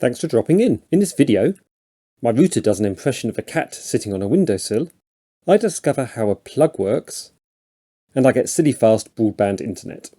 Thanks for dropping in. In this video, my router does an impression of a cat sitting on a windowsill, I discover how a plug works, and I get silly fast broadband internet.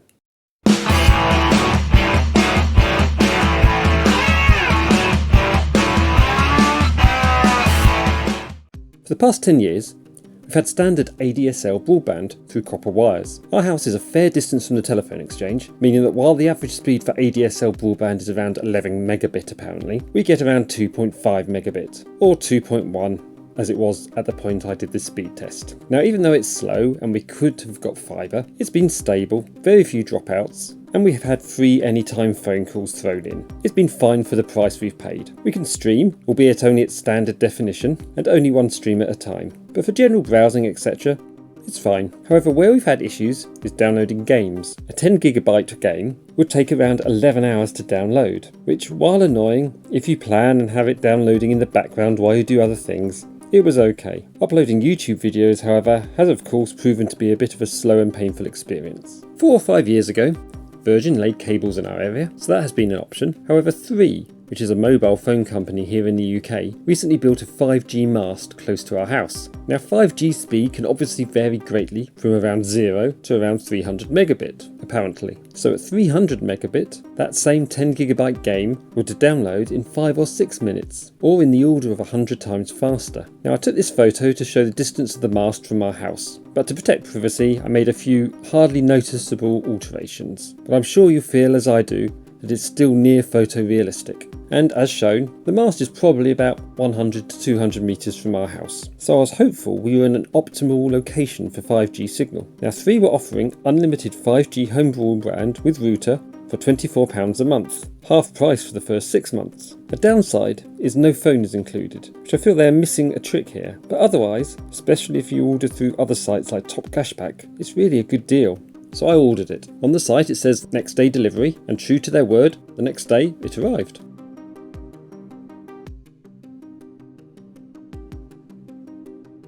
For the past 10 years, we've had standard ADSL broadband through copper wires. Our house is a fair distance from the telephone exchange, meaning that while the average speed for ADSL broadband is around 11 megabit apparently, we get around 2.5 megabit, or 2.1 as it was at the point I did the speed test. Now, even though it's slow and we could have got fibre, it's been stable, very few dropouts, and we have had free anytime phone calls thrown in. It's been fine for the price we've paid. We can stream, albeit only at standard definition, and only one stream at a time. But for general browsing, etc., it's fine. However, where we've had issues is downloading games. A 10GB game would take around 11 hours to download, which, while annoying, if you plan and have it downloading in the background while you do other things, it was okay. Uploading YouTube videos, however, has of course proven to be a bit of a slow and painful experience. 4 or 5 years ago, Virgin laid cables in our area, so that has been an option. However, 3, which is a mobile phone company here in the UK, recently built a 5G mast close to our house. Now, 5G speed can obviously vary greatly from around 0 to around 300 megabit, apparently. So at 300 megabit, that same 10GB game would download in 5 or 6 minutes, or in the order of 100 times faster. Now, I took this photo to show the distance of the mast from our house, but to protect privacy, I made a few hardly noticeable alterations. But I'm sure you feel as I do, that it's still near photorealistic. And as shown, the mast is probably about 100 to 200 metres from our house. So I was hopeful we were in an optimal location for 5G signal. Now, 3 were offering unlimited 5G home broadband with router for £24 a month, half price for the first 6 months. A downside is no phone is included, which I feel they're missing a trick here. But otherwise, especially if you order through other sites like Top Cashback, it's really a good deal. So I ordered it. On the site it says next day delivery, and true to their word, the next day it arrived.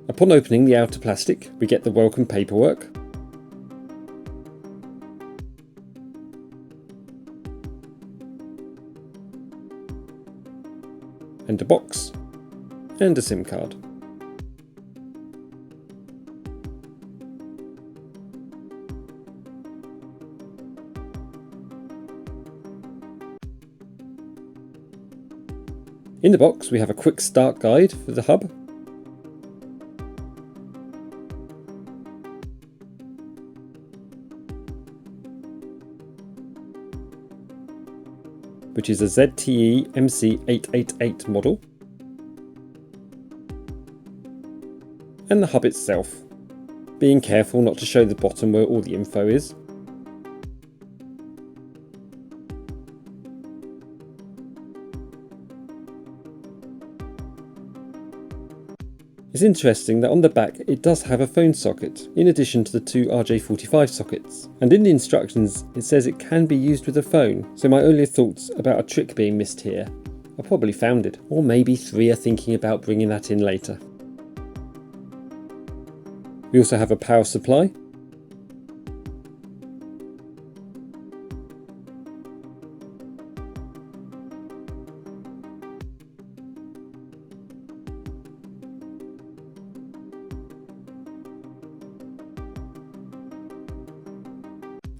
Upon opening the outer plastic, we get the welcome paperwork, and a box, and a SIM card. In the box we have a quick start guide for the hub, which is a ZTE MC888 model, and the hub itself, being careful not to show the bottom where all the info is. It's interesting that on the back it does have a phone socket, in addition to the 2 RJ45 sockets, and in the instructions it says it can be used with a phone, so my earlier thoughts about a trick being missed here are probably founded, or maybe 3 are thinking about bringing that in later. We also have a power supply,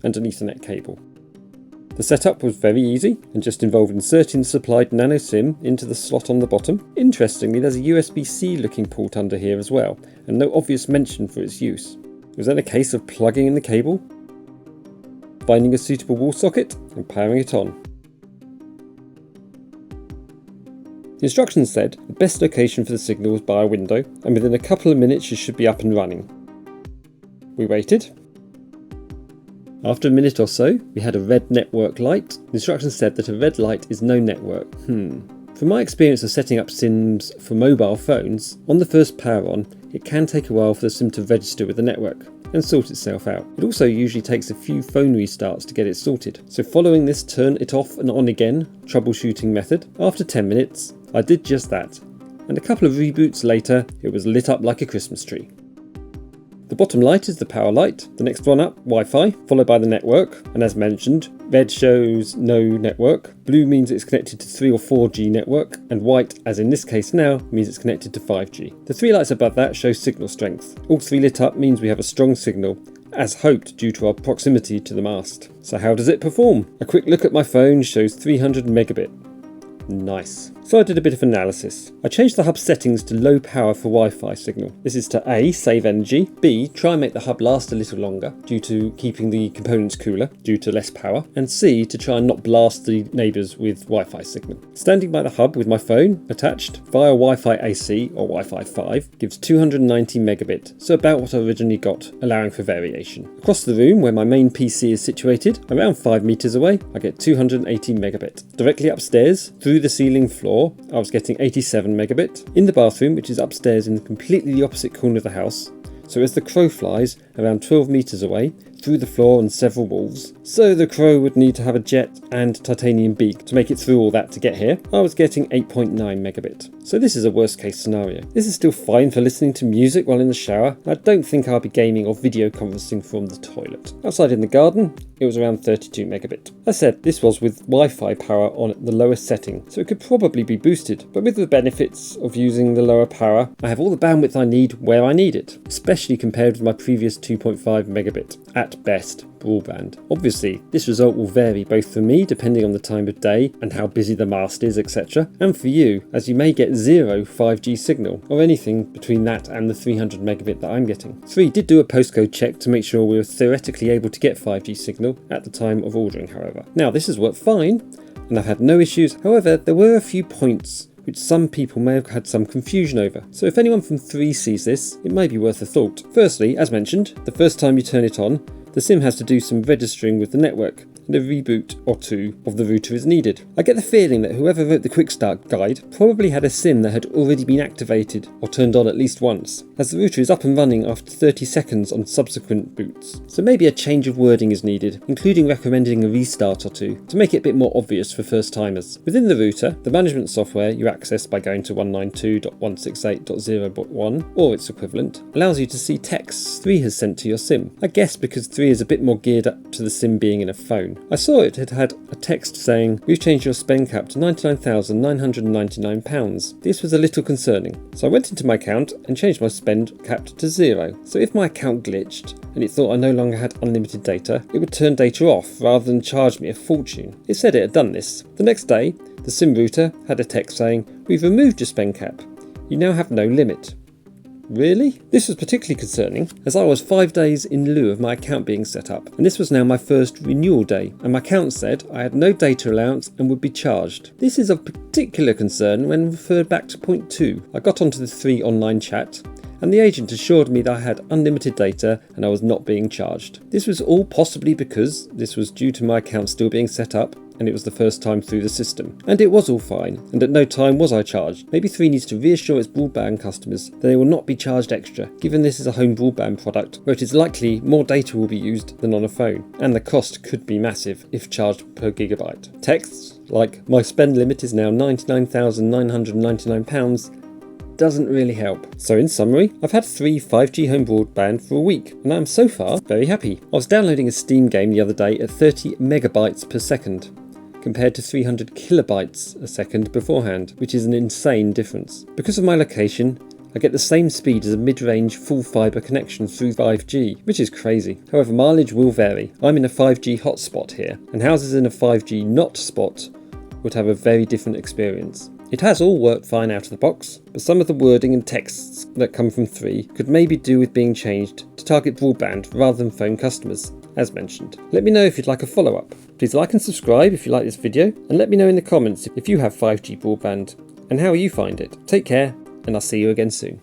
and an Ethernet cable. The setup was very easy and just involved inserting the supplied nano SIM into the slot on the bottom. Interestingly, there's a USB-C looking port under here as well, and no obvious mention for its use. It was then a case of plugging in the cable, finding a suitable wall socket and powering it on. The instructions said the best location for the signal was by a window, and within a couple of minutes it should be up and running. We waited. After a minute or so, we had a red network light. The instructions said that a red light is no network. From my experience of setting up SIMs for mobile phones, on the first power on, it can take a while for the SIM to register with the network and sort itself out. It also usually takes a few phone restarts to get it sorted. So following this turn it off and on again troubleshooting method, after 10 minutes, I did just that. And a couple of reboots later, it was lit up like a Christmas tree. The bottom light is the power light, the next one up, Wi-Fi, followed by the network, and as mentioned, red shows no network, blue means it's connected to 3 or 4G network, and white, as in this case now, means it's connected to 5G. The 3 lights above that show signal strength. All 3 lit up means we have a strong signal, as hoped due to our proximity to the mast. So how does it perform? A quick look at my phone shows 300 megabit. Nice. So I did a bit of analysis. I changed the hub settings to low power for Wi-Fi signal. This is to A, save energy, B, try and make the hub last a little longer due to keeping the components cooler due to less power, and C, to try and not blast the neighbours with Wi-Fi signal. Standing by the hub with my phone attached via Wi-Fi AC or Wi-Fi 5 gives 290 megabit, so about what I originally got, allowing for variation. Across the room where my main PC is situated, around 5 meters away, I get 280 megabit. Directly upstairs, through the ceiling floor, I was getting 87 megabit. In the bathroom, which is upstairs in the completely opposite corner of the house, so as the crow flies around 12 meters away, through the floor and several walls, so the crow would need to have a jet and titanium beak to make it through all that to get here, I was getting 8.9 megabit. So this is a worst case scenario. This is still fine for listening to music while in the shower. I don't think I'll be gaming or video conferencing from the toilet. Outside in the garden, it was around 32 megabit. As said, this was with Wi-Fi power on the lowest setting, so it could probably be boosted, but with the benefits of using the lower power, I have all the bandwidth I need where I need it, especially compared with my previous 2.5 megabit, at best, broadband. Obviously, this result will vary both for me depending on the time of day and how busy the mast is, etc., and for you, as you may get 0 5G signal, or anything between that and the 300 megabit that I'm getting. 3 did do a postcode check to make sure we were theoretically able to get 5G signal at the time of ordering, however. Now, this has worked fine, and I've had no issues. However, there were a few points which some people may have had some confusion over. So if anyone from 3 sees this, it may be worth a thought. Firstly, as mentioned, the first time you turn it on, the SIM has to do some registering with the network, and a reboot or two of the router is needed. I get the feeling that whoever wrote the quick start guide probably had a SIM that had already been activated or turned on at least once, as the router is up and running after 30 seconds on subsequent boots. So maybe a change of wording is needed, including recommending a restart or two, to make it a bit more obvious for first timers. Within the router, the management software you access by going to 192.168.0.1 or its equivalent allows you to see texts 3 has sent to your SIM. I guess because 3 is a bit more geared up to the SIM being in a phone. I saw it had a text saying, "We've changed your spend cap to £99,999. This was a little concerning. So I went into my account and changed my spend cap to 0. So if my account glitched and it thought I no longer had unlimited data, it would turn data off rather than charge me a fortune. It said it had done this. The next day, the SIM router had a text saying, "We've removed your spend cap. You now have no limit." Really? This was particularly concerning as I was 5 days in lieu of my account being set up, and this was now my first renewal day, and my account said I had no data allowance and would be charged. This is of particular concern when referred back to point 2. I got onto the 3 online chat, and the agent assured me that I had unlimited data and I was not being charged. This was all possibly because this was due to my account still being set up, and it was the first time through the system. And it was all fine, and at no time was I charged. Maybe 3 needs to reassure its broadband customers that they will not be charged extra, given this is a home broadband product, where it is likely more data will be used than on a phone, and the cost could be massive if charged per gigabyte. Texts like, "My spend limit is now £99,999, doesn't really help. So in summary, I've had 3 5G home broadband for a week, and I'm so far very happy. I was downloading a Steam game the other day at 30 megabytes per second, compared to 300 kilobytes a second beforehand, which is an insane difference. Because of my location, I get the same speed as a mid-range full fibre connection through 5G, which is crazy. However, mileage will vary. I'm in a 5G hotspot here, and houses in a 5G not spot would have a very different experience. It has all worked fine out of the box, but some of the wording and texts that come from 3 could maybe do with being changed to target broadband rather than phone customers, as mentioned. Let me know if you'd like a follow-up. Please like and subscribe if you like this video, and let me know in the comments if you have 5G broadband and how you find it. Take care, and I'll see you again soon.